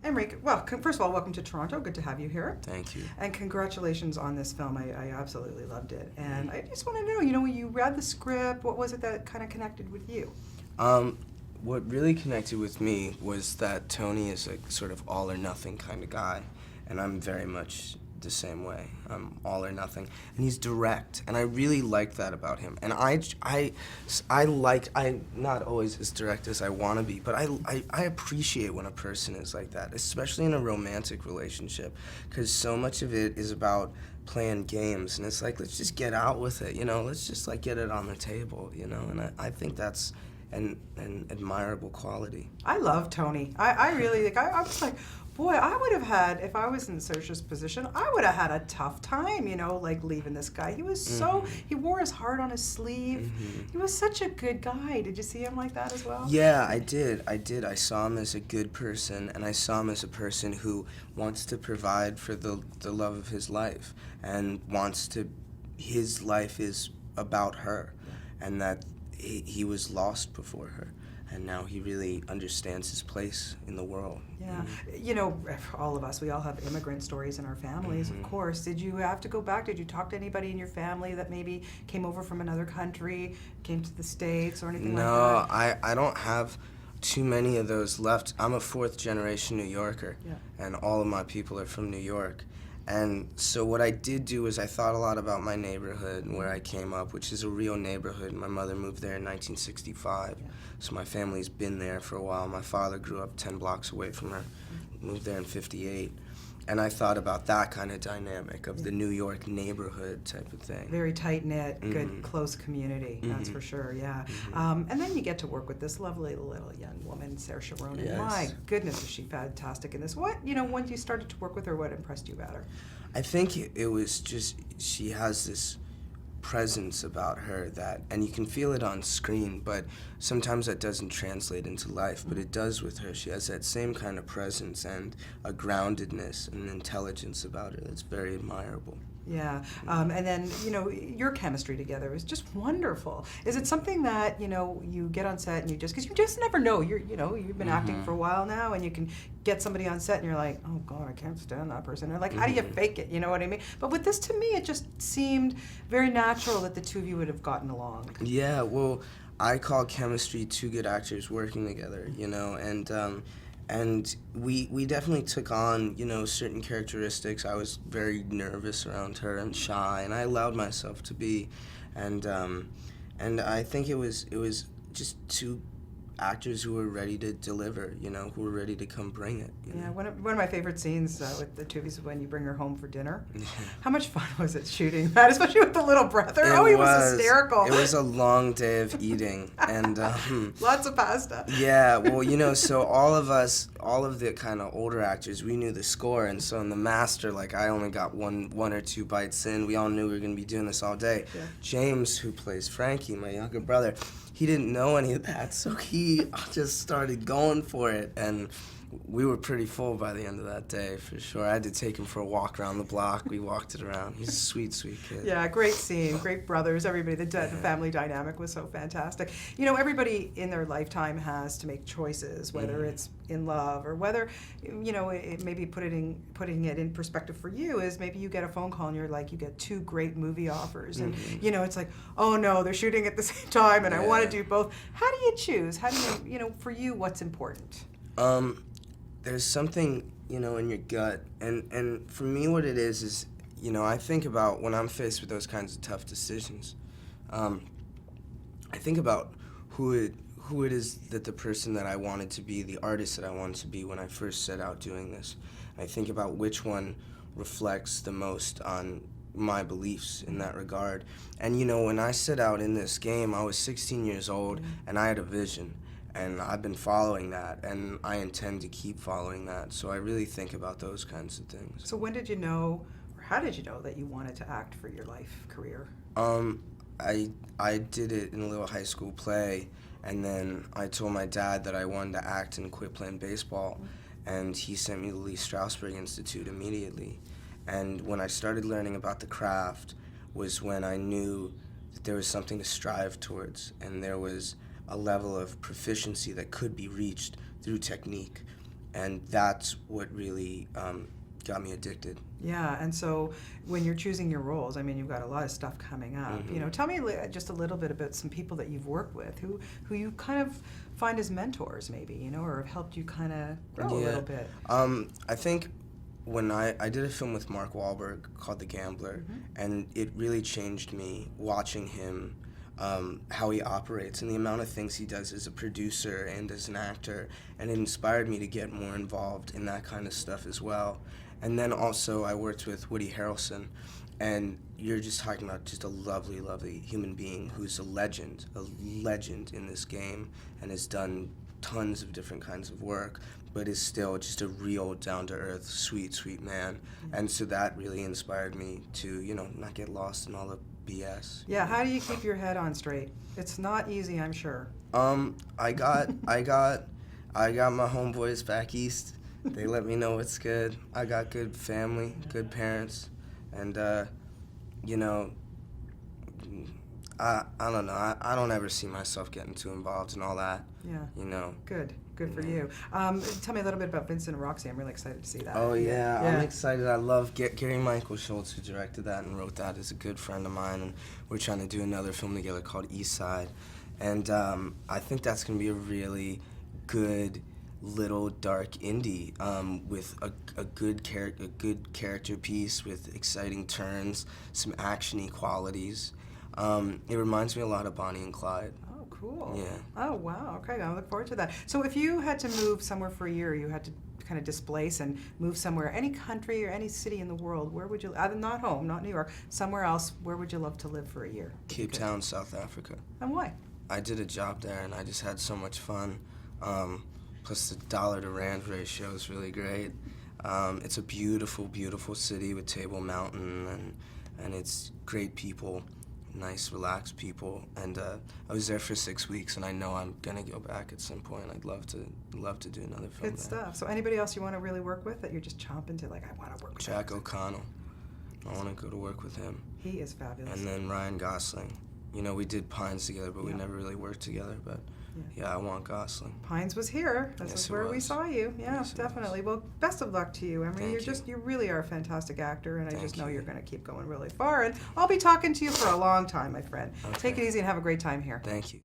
Emory, well, first of all, welcome to Toronto. Good to have you here. Thank you. And congratulations on this film. I absolutely loved it. And I just want to know, when you read the script, what was it that kind of connected with you? What really connected with me was that Tony is a sort of all or nothing kind of guy, and I'm very much the same way. I'm all or nothing, and he's direct, and I really like that about him. And I'm not always as direct as I want to be, but I appreciate when a person is like that, especially in a romantic relationship, because so much of it is about playing games, and it's like, let's just get out with it, let's just like get it on the table, and I think that's an admirable quality. I love Tony. I really think, I was like, boy, I would have had, if I was in Saoirse's position, I would have had a tough time, like leaving this guy. He was he wore his heart on his sleeve. He was such a good guy. Did you see him like that as well? Yeah, I did. I saw him as a good person, and I saw him as a person who wants to provide for the love of his life, and his life is about her, and that he was lost before her. And now he really understands his place in the world. Yeah. All of us, we all have immigrant stories in our families, of course. Did you have to go back? Did you talk to anybody in your family that maybe came over from another country, came to the States or anything like that? No, I don't have too many of those left. I'm a fourth-generation New Yorker, and all of my people are from New York. And so what I did do is I thought a lot about my neighborhood and where I came up, which is a real neighborhood. My mother moved there in 1965, so my family's been there for a while. My father grew up 10 blocks away from her, moved there in 58. And I thought about that kind of dynamic of the New York neighborhood type of thing. Very tight-knit, good, close community, that's for sure, yeah. And then you get to work with this lovely little young woman, Saoirse Ronan. Yes. My goodness, is she fantastic in this. What, when you started to work with her, what impressed you about her? I think it was just, she has this presence about her and you can feel it on screen, but sometimes that doesn't translate into life, but it does with her. She has that same kind of presence and a groundedness and an intelligence about her that's very admirable. Yeah, and then, your chemistry together is just wonderful. Is it something that, you get on set and because you just never know, you've been acting for a while now, and you can get somebody on set and you're like, oh God, I can't stand that person. Or like, how do you fake it, you know what I mean? But with this, to me, it just seemed very natural that the two of you would have gotten along. Yeah, well, I call chemistry two good actors working together, and we definitely took on, certain characteristics. I was very nervous around her and shy, and I allowed myself to be, and I think it was just two actors who were ready to deliver, who were ready to come bring it. Yeah, one of my favorite scenes with the two of you is when you bring her home for dinner. How much fun was it shooting that, especially with the little brother? He was hysterical. It was a long day of eating, and lots of pasta. Yeah, well, so all of the kind of older actors, we knew the score, and so in The Master, I only got one or two bites in. We all knew we were going to be doing this all day. Yeah. James, who plays Frankie, my younger brother, he didn't know any of that, so he just started going for it, and we were pretty full by the end of that day, for sure. I had to take him for a walk around the block. We walked it around. He's a sweet, sweet kid. Yeah, great scene, great brothers, everybody. The family dynamic was so fantastic. Everybody in their lifetime has to make choices, whether it's in love or whether, it maybe putting it in perspective for you is maybe you get a phone call and you're like, you get two great movie offers, and it's like, oh no, they're shooting at the same time, and I want to do both. How do you choose? How do you, for you, what's important? There's something, in your gut, and for me what it is, I think about when I'm faced with those kinds of tough decisions, I think about who it is that the person that I wanted to be, the artist that I wanted to be when I first set out doing this. I think about which one reflects the most on my beliefs in that regard. And when I set out in this game, I was 16 years old, and I had a vision. And I've been following that, and I intend to keep following that. So I really think about those kinds of things. So when did you know, or how did you know that you wanted to act for your life career? I did it in a little high school play, and then I told my dad that I wanted to act and quit playing baseball, and he sent me to the Lee Strasberg Institute immediately. And when I started learning about the craft was when I knew that there was something to strive towards, and there was a level of proficiency that could be reached through technique. and that's what really got me addicted. Yeah, and so when you're choosing your roles, I mean, you've got a lot of stuff coming up. You know, tell me just a little bit about some people that you've worked with who you kind of find as mentors, maybe, you know, or have helped you kind of grow a little bit. I think when I did a film with Mark Wahlberg called The Gambler, and it really changed me watching him, how he operates and the amount of things he does as a producer and as an actor, and it inspired me to get more involved in that kind of stuff as well. And then also I worked with Woody Harrelson, and you're just talking about just a lovely, lovely human being who's a legend in this game, and has done tons of different kinds of work, but is still just a real down-to-earth, sweet, sweet man. And so that really inspired me to, you know, not get lost in all the BS. Yeah, how do you keep your head on straight? It's not easy, I'm sure. I got my homeboys back east. They let me know what's good. I got good family, good parents, and you know, I don't know. I don't ever see myself getting too involved in all that. Yeah. You know. Good for you. Tell me a little bit about Vincent and Roxy. I'm really excited to see that. Oh yeah, I'm excited. I love Gary Michael Schultz, who directed that and wrote that, is a good friend of mine, and we're trying to do another film together called East Side, and I think that's gonna be a really good little dark indie with a good character piece with exciting turns, some actiony qualities. It reminds me a lot of Bonnie and Clyde. Oh, cool. Yeah. Oh, wow. Okay, I look forward to that. So if you had to move somewhere for a year, you had to kind of displace and move somewhere, any country or any city in the world, where would you, not home, not New York, somewhere else, where would you love to live for a year? Cape Town, South Africa. And why? I did a job there and I just had so much fun. Plus the dollar to rand ratio is really great. It's a beautiful, beautiful city with Table Mountain, and it's great people, nice, relaxed people. And I was there for 6 weeks, and I know I'm gonna go back at some point. I'd love to do another film. Good stuff. So anybody else you want to really work with that you're just chomping to, like, I want to work with Jack O'Connell. I want to go to work with him. He is fabulous. And then Ryan Gosling. You know, we did Pines together, but we never really worked together. But yeah, I want Gosling. Pines was here. This is where we saw you. Yeah, Yes, definitely. Well, best of luck to you, Emory. Thank You really are a fantastic actor, and I just know you. you're going to keep going really far. And I'll be talking to you for a long time, my friend. Okay. Take it easy and have a great time here. Thank you.